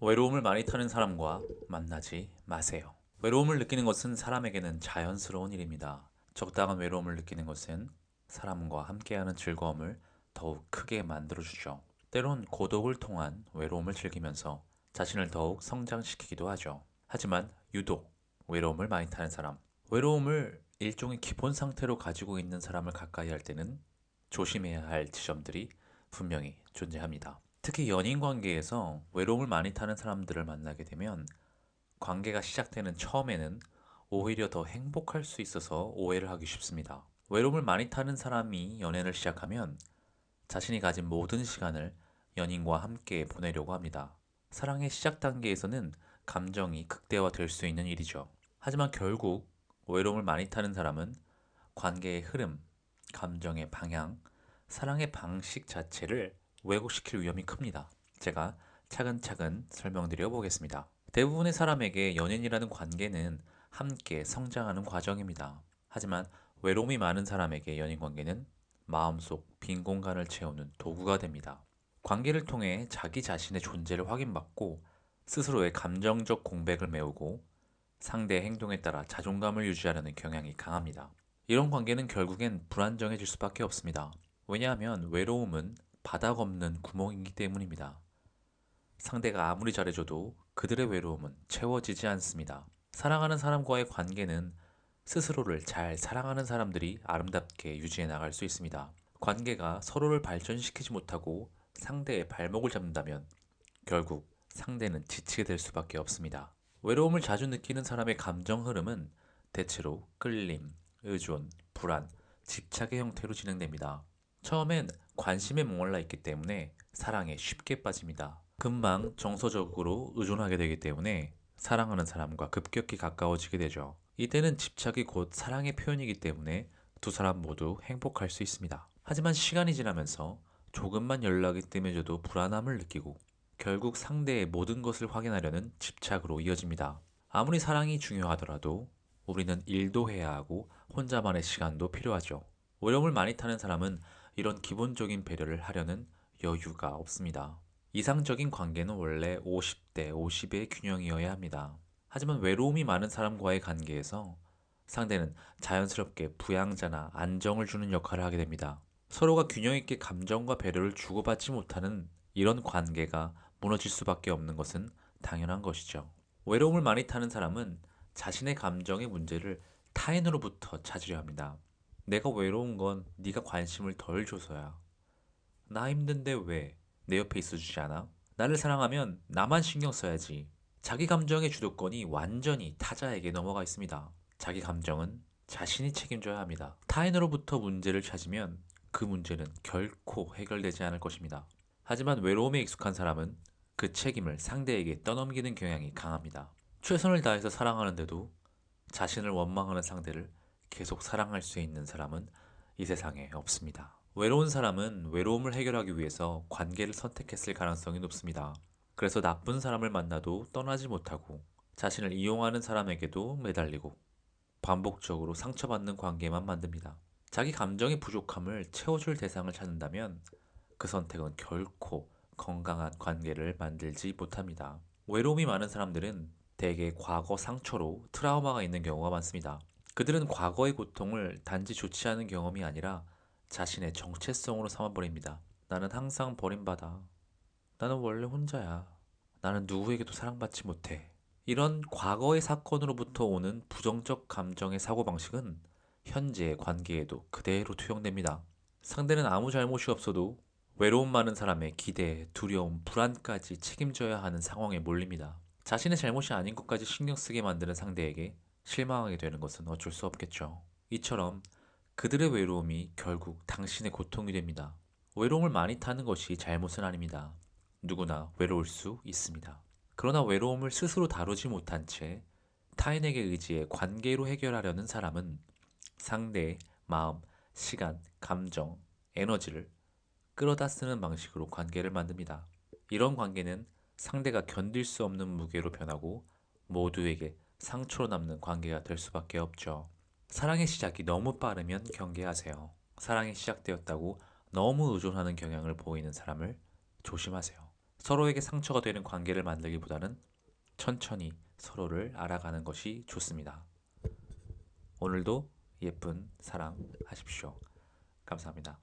외로움을 많이 타는 사람과 만나지 마세요. 외로움을 느끼는 것은 사람에게는 자연스러운 일입니다. 적당한 외로움을 느끼는 것은 사람과 함께하는 즐거움을 더욱 크게 만들어주죠. 때론 고독을 통한 외로움을 즐기면서 자신을 더욱 성장시키기도 하죠. 하지만 유독 외로움을 많이 타는 사람, 외로움을 일종의 기본 상태로 가지고 있는 사람을 가까이 할 때는 조심해야 할 지점들이 분명히 존재합니다. 특히 연인 관계에서 외로움을 많이 타는 사람들을 만나게 되면 관계가 시작되는 처음에는 오히려 더 행복할 수 있어서 오해를 하기 쉽습니다. 외로움을 많이 타는 사람이 연애를 시작하면 자신이 가진 모든 시간을 연인과 함께 보내려고 합니다. 사랑의 시작 단계에서는 감정이 극대화될 수 있는 일이죠. 하지만 결국 외로움을 많이 타는 사람은 관계의 흐름, 감정의 방향, 사랑의 방식 자체를 왜곡시킬 위험이 큽니다. 제가 차근차근 설명드려 보겠습니다. 대부분의 사람에게 연인이라는 관계는 함께 성장하는 과정입니다. 하지만 외로움이 많은 사람에게 연인 관계는 마음속 빈 공간을 채우는 도구가 됩니다. 관계를 통해 자기 자신의 존재를 확인받고 스스로의 감정적 공백을 메우고 상대의 행동에 따라 자존감을 유지하려는 경향이 강합니다. 이런 관계는 결국엔 불안정해질 수밖에 없습니다. 왜냐하면 외로움은 바닥 없는 구멍이기 때문입니다. 상대가 아무리 잘해줘도 그들의 외로움은 채워지지 않습니다. 사랑하는 사람과의 관계는 스스로를 잘 사랑하는 사람들이 아름답게 유지해 나갈 수 있습니다. 관계가 서로를 발전시키지 못하고 상대의 발목을 잡는다면 결국 상대는 지치게 될 수밖에 없습니다. 외로움을 자주 느끼는 사람의 감정 흐름은 대체로 끌림, 의존, 불안, 집착의 형태로 진행됩니다. 처음엔 관심에 목말라 있기 때문에 사랑에 쉽게 빠집니다. 금방 정서적으로 의존하게 되기 때문에 사랑하는 사람과 급격히 가까워지게 되죠. 이때는 집착이 곧 사랑의 표현이기 때문에 두 사람 모두 행복할 수 있습니다. 하지만 시간이 지나면서 조금만 연락이 뜸해져도 불안함을 느끼고 결국 상대의 모든 것을 확인하려는 집착으로 이어집니다. 아무리 사랑이 중요하더라도 우리는 일도 해야 하고 혼자만의 시간도 필요하죠. 외로움을 많이 타는 사람은 이런 기본적인 배려를 하려는 여유가 없습니다. 이상적인 관계는 원래 50대 50의 균형이어야 합니다. 하지만 외로움이 많은 사람과의 관계에서 상대는 자연스럽게 부양자나 안정을 주는 역할을 하게 됩니다. 서로가 균형 있게 감정과 배려를 주고받지 못하는 이런 관계가 무너질 수밖에 없는 것은 당연한 것이죠. 외로움을 많이 타는 사람은 자신의 감정의 문제를 타인으로부터 찾으려 합니다. 내가 외로운 건 네가 관심을 덜 줘서야. 나 힘든데 왜 내 옆에 있어주지 않아? 나를 사랑하면 나만 신경 써야지. 자기 감정의 주도권이 완전히 타자에게 넘어가 있습니다. 자기 감정은 자신이 책임져야 합니다. 타인으로부터 문제를 찾으면 그 문제는 결코 해결되지 않을 것입니다. 하지만 외로움에 익숙한 사람은 그 책임을 상대에게 떠넘기는 경향이 강합니다. 최선을 다해서 사랑하는데도 자신을 원망하는 상대를 계속 사랑할 수 있는 사람은 이 세상에 없습니다. 외로운 사람은 외로움을 해결하기 위해서 관계를 선택했을 가능성이 높습니다. 그래서 나쁜 사람을 만나도 떠나지 못하고 자신을 이용하는 사람에게도 매달리고 반복적으로 상처받는 관계만 만듭니다. 자기 감정의 부족함을 채워줄 대상을 찾는다면 그 선택은 결코 건강한 관계를 만들지 못합니다. 외로움이 많은 사람들은 대개 과거 상처로 트라우마가 있는 경우가 많습니다. 그들은 과거의 고통을 단지 좋지 않은 경험이 아니라 자신의 정체성으로 삼아버립니다. 나는 항상 버림받아. 나는 원래 혼자야. 나는 누구에게도 사랑받지 못해. 이런 과거의 사건으로부터 오는 부정적 감정의 사고방식은 현재의 관계에도 그대로 투영됩니다. 상대는 아무 잘못이 없어도 외로움 많은 사람의 기대, 두려움, 불안까지 책임져야 하는 상황에 몰립니다. 자신의 잘못이 아닌 것까지 신경 쓰게 만드는 상대에게 실망하게 되는 것은 어쩔 수 없겠죠. 이처럼 그들의 외로움이 결국 당신의 고통이 됩니다. 외로움을 많이 타는 것이 잘못은 아닙니다. 누구나 외로울 수 있습니다. 그러나 외로움을 스스로 다루지 못한 채 타인에게 의지해 관계로 해결하려는 사람은 상대의 마음, 시간, 감정, 에너지를 끌어다 쓰는 방식으로 관계를 만듭니다. 이런 관계는 상대가 견딜 수 없는 무게로 변하고 모두에게 상처로 남는 관계가 될 수밖에 없죠. 사랑의 시작이 너무 빠르면 경계하세요. 사랑이 시작되었다고 너무 의존하는 경향을 보이는 사람을 조심하세요. 서로에게 상처가 되는 관계를 만들기보다는 천천히 서로를 알아가는 것이 좋습니다. 오늘도 예쁜 사랑 하십시오. 감사합니다.